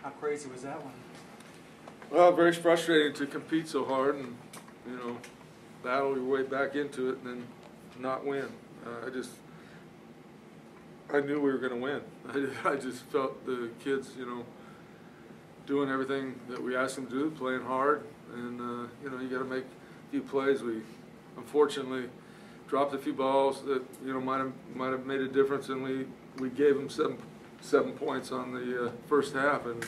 How crazy was that one? Well, very frustrating to compete so hard and, battle your way back into it and then not win. I knew we were going to win. I just felt the kids, doing everything that we asked them to do, playing hard, and you got to make a few plays. We unfortunately dropped a few balls that might have made a difference, and we gave them seven points on the first half. And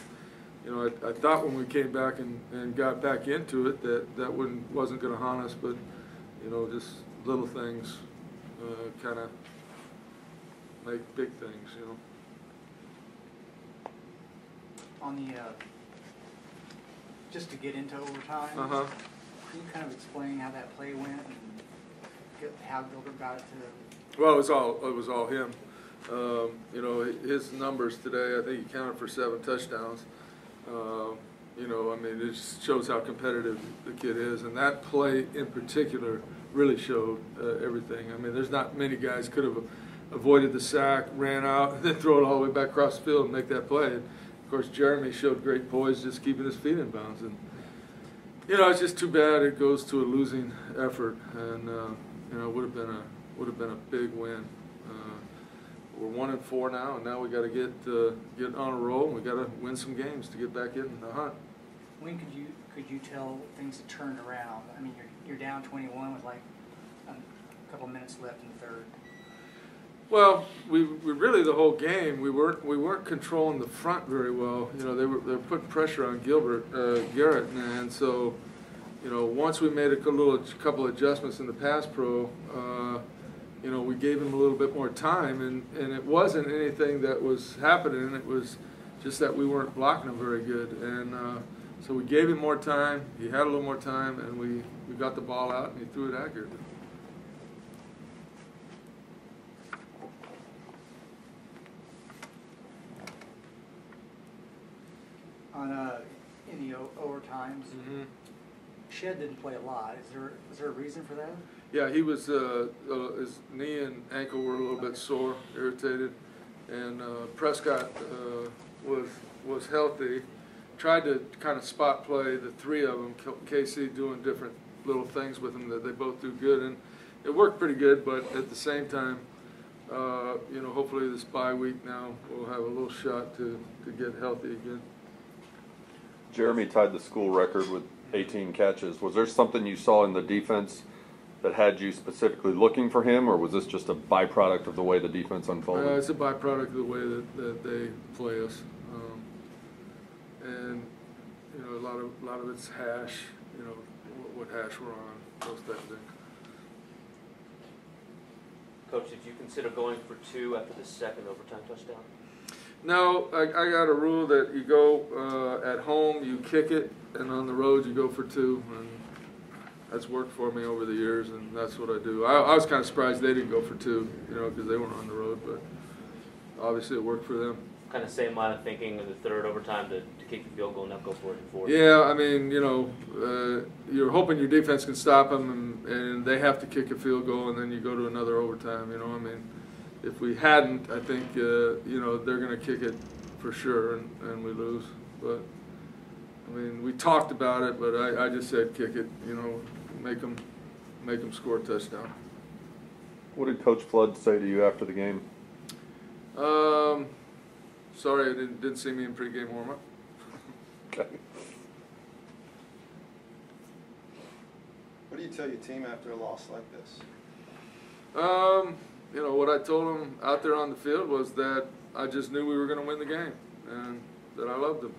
I thought when we came back and got back into it that wasn't going to haunt us, but just little things kind of make big things. On the just to get into overtime, Uh-huh. can you kind of explain how that play went and how Gilbert got it to? Well, it was all him. His numbers today, I think he counted for 7 touchdowns. It just shows how competitive the kid is, and that play in particular really showed everything. There's not many guys could have avoided the sack, ran out, and then throw it all the way back across the field and make that play. And of course, Jeremy showed great poise, just keeping his feet in bounds. And it's just too bad it goes to a losing effort, and it would have been a big win. We're 1-4 now, and now we got to get on a roll, and we got to win some games to get back in the hunt. When could you tell things had turned around? You're down 21 with like a couple minutes left in the third. Well, we really the whole game we weren't controlling the front very well. They were putting pressure on Garrett, and so once we made a couple adjustments in the pass pro. We gave him a little bit more time, and it wasn't anything that was happening. It was just that we weren't blocking him very good, and so we gave him more time. He had a little more time, and we got the ball out, and he threw it accurately. In the overtimes, Shed didn't play a lot. Is there a reason for that? Yeah, he was his knee and ankle were a little bit sore, irritated, and Prescott was healthy. Tried to kind of spot play the 3 of them. Casey doing different little things with them that they both do good, and it worked pretty good. But at the same time, hopefully this bye week now we'll have a little shot to get healthy again. Jeremy tied the school record with 18 catches. Was there something you saw in the defense that had you specifically looking for him, or was this just a byproduct of the way the defense unfolded? It's a byproduct of the way that they play us, and a lot of it's hash. What hash we're on, those type of things. Coach, did you consider going for 2 after the second overtime touchdown? No, I got a rule that you go at home, you kick it, and on the road you go for 2, and that's worked for me over the years, and that's what I do. I was kind of surprised they didn't go for 2, because they weren't on the road, but obviously it worked for them. Kind of same line of thinking in the third overtime to kick the field goal, not go for it in 4. Yeah, you're hoping your defense can stop them, and they have to kick a field goal, and then you go to another overtime. If we hadn't, I think they're going to kick it for sure, and we lose. But we talked about it, but I just said kick it. Make them score a touchdown. What did Coach Flood say to you after the game? Sorry, I didn't see me in pregame warm-up. Okay. What do you tell your team after a loss like this? What I told them out there on the field was that I just knew we were going to win the game, and that I loved them.